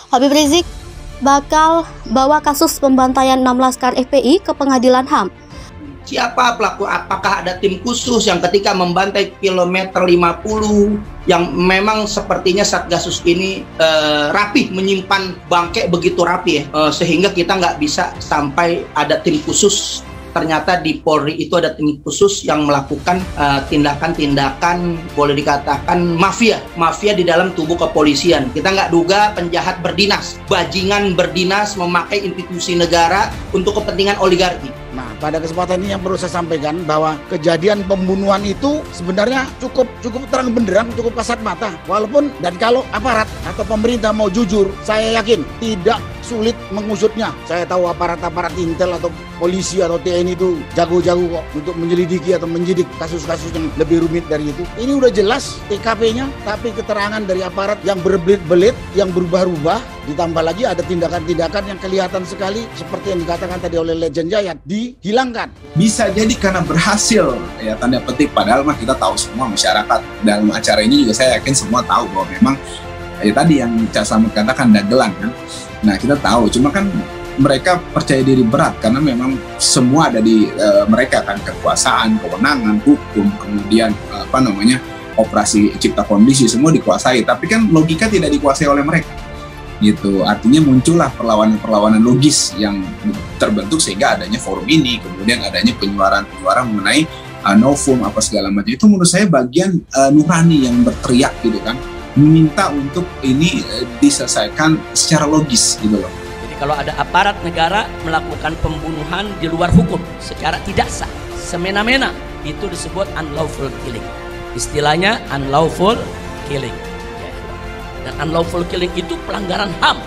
Habib Rizik bakal bawa kasus pembantaian 6 laskar FPI ke pengadilan HAM. Siapa pelaku? Apakah ada tim khusus yang ketika membantai kilometer 50 yang memang sepertinya Satgasus ini rapih menyimpan bangke begitu rapi ya, sehingga kita nggak bisa sampai ada tim khusus. Ternyata di Polri itu ada tim khusus yang melakukan tindakan-tindakan boleh dikatakan mafia di dalam tubuh kepolisian. Kita nggak duga penjahat berdinas, bajingan berdinas memakai institusi negara untuk kepentingan oligarki. Nah, pada kesempatan ini yang perlu saya sampaikan bahwa kejadian pembunuhan itu sebenarnya cukup terang benderang, cukup kasat mata. Walaupun dan kalau aparat atau pemerintah mau jujur, saya yakin tidak sulit mengusutnya. Saya tahu aparat-aparat intel atau polisi atau TNI itu jago-jago kok untuk menyelidiki atau menyidik kasus-kasus yang lebih rumit dari itu. Ini udah jelas TKP-nya, tapi keterangan dari aparat yang berbelit-belit, yang berubah-ubah, ditambah lagi ada tindakan-tindakan yang kelihatan sekali seperti yang dikatakan tadi oleh Legend Jayat, dihilangkan. Bisa jadi karena berhasil, ya tanda petik, padahal mah kita tahu semua masyarakat dalam acara ini juga saya yakin semua tahu bahwa memang ya tadi yang Cak Slamet katakan dagelan kan. Nah kita tahu, cuma kan mereka percaya diri berat karena memang semua ada di mereka kan, kekuasaan, kewenangan, hukum, kemudian operasi cipta kondisi semua dikuasai, tapi kan logika tidak dikuasai oleh mereka. Gitu, artinya muncullah perlawanan logis yang terbentuk sehingga adanya forum ini, kemudian adanya penyuaran mengenai novum apa segala macam. Itu menurut saya bagian nurani yang berteriak gitu kan, meminta untuk ini diselesaikan secara logis gitu loh. Jadi kalau ada aparat negara melakukan pembunuhan di luar hukum secara tidak sah, semena-mena, itu disebut unlawful killing. Istilahnya unlawful killing. Dan unlawful killing itu pelanggaran HAM.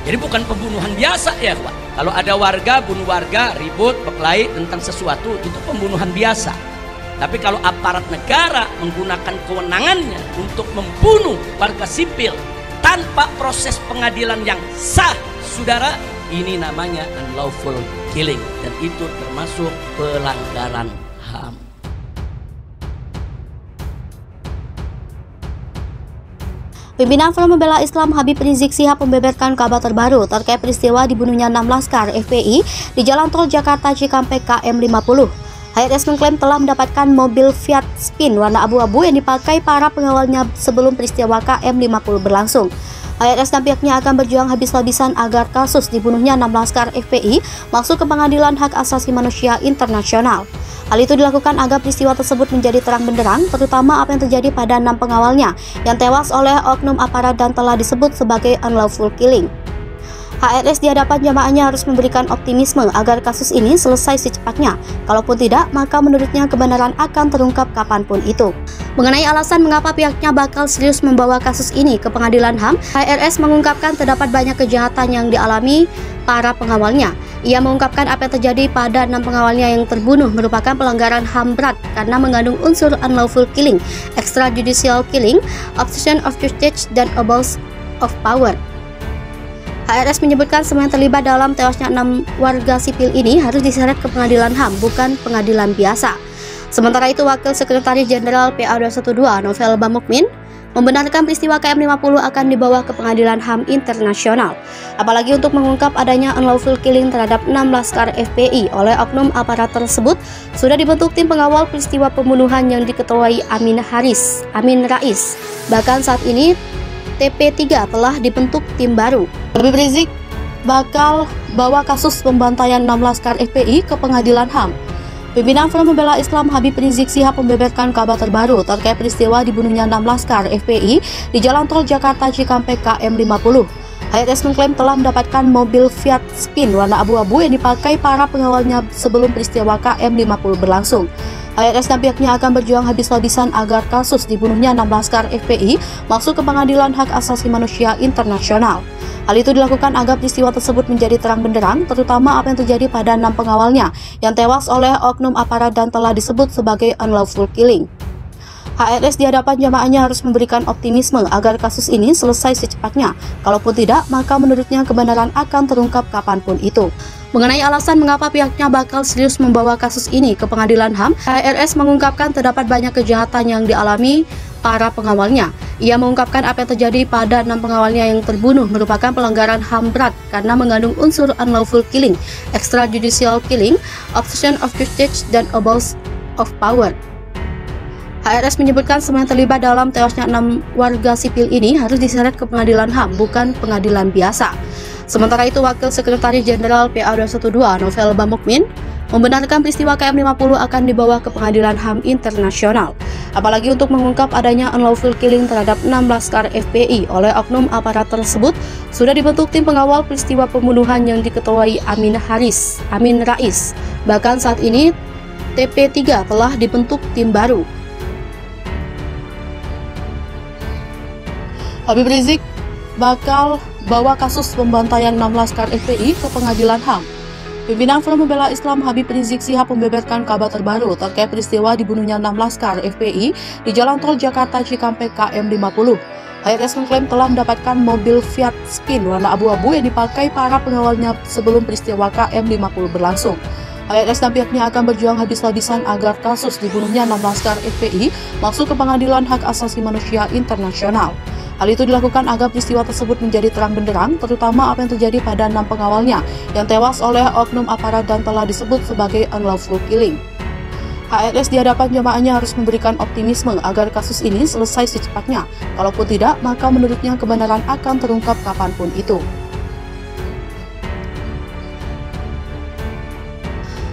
Jadi bukan pembunuhan biasa ya Pak. Kalau ada warga bunuh warga, ribut, berkelahi tentang sesuatu, itu pembunuhan biasa. Tapi kalau aparat negara menggunakan kewenangannya untuk membunuh warga sipil tanpa proses pengadilan yang sah, saudara, ini namanya unlawful killing. Dan itu termasuk pelanggaran HAM. Pimpinan Front Pembela Islam Habib Rizik Syihab membeberkan kabar terbaru terkait peristiwa dibunuhnya 6 laskar FPI di Jalan Tol Jakarta Cikampek KM 50. HRS mengklaim telah mendapatkan mobil Fiat Spin warna abu-abu yang dipakai para pengawalnya sebelum peristiwa KM 50 berlangsung. HRS dan pihaknya akan berjuang habis-habisan agar kasus dibunuhnya 6 laskar FPI masuk ke Pengadilan Hak Asasi Manusia Internasional. Hal itu dilakukan agar peristiwa tersebut menjadi terang benderang, terutama apa yang terjadi pada 6 pengawalnya yang tewas oleh oknum aparat dan telah disebut sebagai unlawful killing. HRS di hadapan jamaahnya harus memberikan optimisme agar kasus ini selesai secepatnya. Kalaupun tidak, maka menurutnya kebenaran akan terungkap kapanpun itu. Mengenai alasan mengapa pihaknya bakal serius membawa kasus ini ke pengadilan HAM, HRS mengungkapkan terdapat banyak kejahatan yang dialami para pengawalnya. Ia mengungkapkan apa yang terjadi pada 6 pengawalnya yang terbunuh merupakan pelanggaran HAM berat karena mengandung unsur unlawful killing, extrajudicial killing, obstruction of justice, dan abuse of power. HRS menyebutkan semua yang terlibat dalam tewasnya 6 warga sipil ini harus diseret ke pengadilan HAM, bukan pengadilan biasa. Sementara itu, Wakil Sekretaris Jenderal PA212 Novel Bamukmin membenarkan peristiwa KM 50 akan dibawa ke pengadilan HAM internasional. Apalagi untuk mengungkap adanya unlawful killing terhadap 6 laskar FPI oleh oknum aparat tersebut, sudah dibentuk tim pengawal peristiwa pembunuhan yang diketuai Amin Rais. Bahkan saat ini TP3 telah dibentuk tim baru. Habib Rizik bakal bawa kasus pembantaian 6 laskar FPI ke pengadilan HAM. Pimpinan Front Pembela Islam Habib Rizik Syihab membeberkan kabar terbaru terkait peristiwa dibunuhnya 6 laskar FPI di Jalan Tol Jakarta Cikampek KM 50. HRS mengklaim telah mendapatkan mobil Fiat Spin warna abu-abu yang dipakai para pengawalnya sebelum peristiwa KM 50 berlangsung. HRS dan pihaknya akan berjuang habis-habisan agar kasus dibunuhnya 6 laskar FPI masuk ke Pengadilan Hak Asasi Manusia Internasional. Hal itu dilakukan agar peristiwa tersebut menjadi terang benderang, terutama apa yang terjadi pada 6 pengawalnya yang tewas oleh oknum aparat dan telah disebut sebagai unlawful killing. HRS di hadapan jamaahnya harus memberikan optimisme agar kasus ini selesai secepatnya. Kalaupun tidak, maka menurutnya kebenaran akan terungkap kapanpun itu. Mengenai alasan mengapa pihaknya bakal serius membawa kasus ini ke pengadilan HAM, HRS mengungkapkan terdapat banyak kejahatan yang dialami para pengawalnya. Ia mengungkapkan apa yang terjadi pada 6 pengawalnya yang terbunuh merupakan pelanggaran HAM berat karena mengandung unsur unlawful killing, extrajudicial killing, obstruction of justice, dan abuse of power. HRS menyebutkan semua yang terlibat dalam tewasnya 6 warga sipil ini harus diseret ke pengadilan HAM, bukan pengadilan biasa. Sementara itu, Wakil Sekretaris Jenderal PA 212 Novel Bamukmin membenarkan peristiwa KM50 akan dibawa ke pengadilan HAM internasional. Apalagi untuk mengungkap adanya unlawful killing terhadap 6 laskar FPI oleh oknum aparat tersebut, sudah dibentuk tim pengawal peristiwa pembunuhan yang diketuai Amin Rais. Bahkan saat ini TP3 telah dibentuk tim baru. Habib Rizik bakal bawa kasus pembantaian 6 laskar FPI ke pengadilan HAM. Pimpinan Forum Membela Islam Habib Rizik Syihab membeberkan kabar terbaru terkait peristiwa dibunuhnya 6 laskar FPI di Jalan Tol Jakarta Cikampek KM50. HRS mengklaim telah mendapatkan mobil Fiat Spin warna abu-abu yang dipakai para pengawalnya sebelum peristiwa KM50 berlangsung. HRS dan pihaknya akan berjuang habis-habisan agar kasus dibunuhnya 6 laskar FPI masuk ke Pengadilan Hak Asasi Manusia Internasional. Hal itu dilakukan agar peristiwa tersebut menjadi terang benderang, terutama apa yang terjadi pada 6 pengawalnya yang tewas oleh oknum aparat dan telah disebut sebagai unlawful killing. HRS di hadapan jamaahnya harus memberikan optimisme agar kasus ini selesai secepatnya. Kalaupun tidak, maka menurutnya kebenaran akan terungkap kapanpun itu.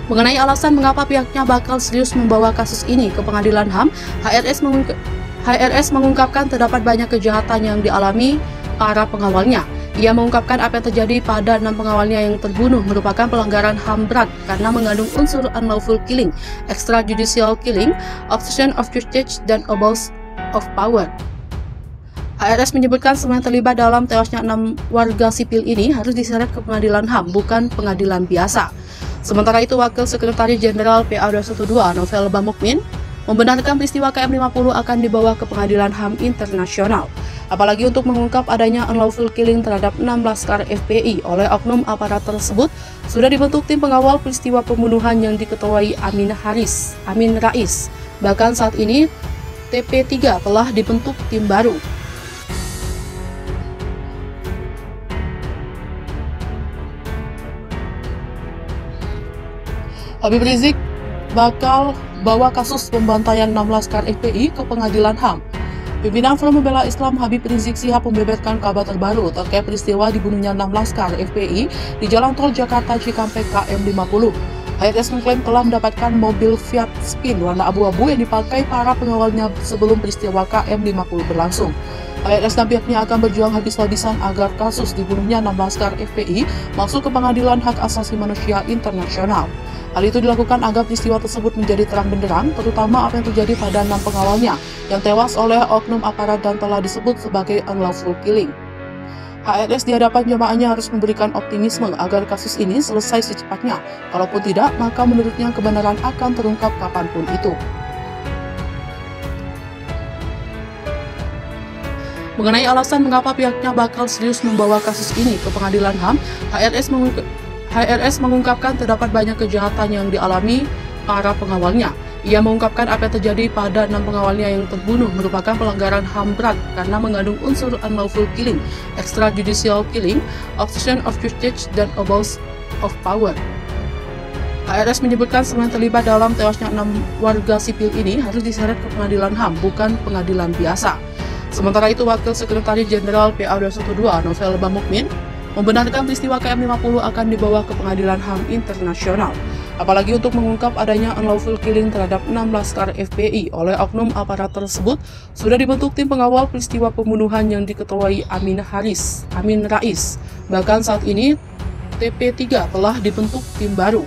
Mengenai alasan mengapa pihaknya bakal serius membawa kasus ini ke pengadilan HAM, HRS mengungkapkan terdapat banyak kejahatan yang dialami para pengawalnya. Ia mengungkapkan apa yang terjadi pada 6 pengawalnya yang terbunuh merupakan pelanggaran HAM berat karena mengandung unsur unlawful killing, extrajudicial killing, obstruction of justice, dan abuse of power. HRS menyebutkan semua yang terlibat dalam tewasnya 6 warga sipil ini harus diseret ke pengadilan HAM, bukan pengadilan biasa. Sementara itu, Wakil Sekretaris Jenderal PA 212 Novel Bamukmin membenarkan peristiwa KM50 akan dibawa ke pengadilan HAM internasional. Apalagi untuk mengungkap adanya unlawful killing terhadap 6 laskar FPI oleh oknum aparat tersebut, sudah dibentuk tim pengawal peristiwa pembunuhan yang diketuai Amin Rais. Bahkan saat ini TP3 telah dibentuk tim baru. Habib Rizik bakal bawa kasus pembantaian 6 laskar FPI ke pengadilan HAM. Pimpinan Forum Membela Islam Habib Rizik Syihab membeberkan kabar terbaru terkait peristiwa dibunuhnya 6 laskar FPI di Jalan Tol Jakarta Cikampek KM50. HRS mengklaim telah mendapatkan mobil Fiat Spin warna abu-abu yang dipakai para pengawalnya sebelum peristiwa KM50 berlangsung. HRS dan pihaknya akan berjuang habis-habisan agar kasus dibunuhnya 6 laskar FPI masuk ke Pengadilan Hak Asasi Manusia Internasional. Hal itu dilakukan agar peristiwa tersebut menjadi terang benderang, terutama apa yang terjadi pada 6 pengawalnya yang tewas oleh oknum aparat dan telah disebut sebagai unlawful killing. HRS di hadapan jamaahnya harus memberikan optimisme agar kasus ini selesai secepatnya. Kalaupun tidak, maka menurutnya kebenaran akan terungkap kapanpun itu. Mengenai alasan mengapa pihaknya bakal serius membawa kasus ini ke pengadilan HAM, HRS mengungkapkan terdapat banyak kejahatan yang dialami para pengawalnya. Ia mengungkapkan apa yang terjadi pada 6 pengawalnya yang terbunuh merupakan pelanggaran HAM berat karena mengandung unsur unlawful killing, extrajudicial killing, obstruction of justice, dan abuse of power. HRS menyebutkan semua yang terlibat dalam tewasnya 6 warga sipil ini harus diseret ke pengadilan HAM, bukan pengadilan biasa. Sementara itu, Wakil Sekretaris Jenderal PA 212 Novel Bamukmin membenarkan peristiwa KM50 akan dibawa ke pengadilan HAM internasional. Apalagi untuk mengungkap adanya unlawful killing terhadap 6 laskar FPI oleh oknum aparat tersebut, sudah dibentuk tim pengawal peristiwa pembunuhan yang diketuai Amin Rais. Bahkan saat ini TP3 telah dibentuk tim baru.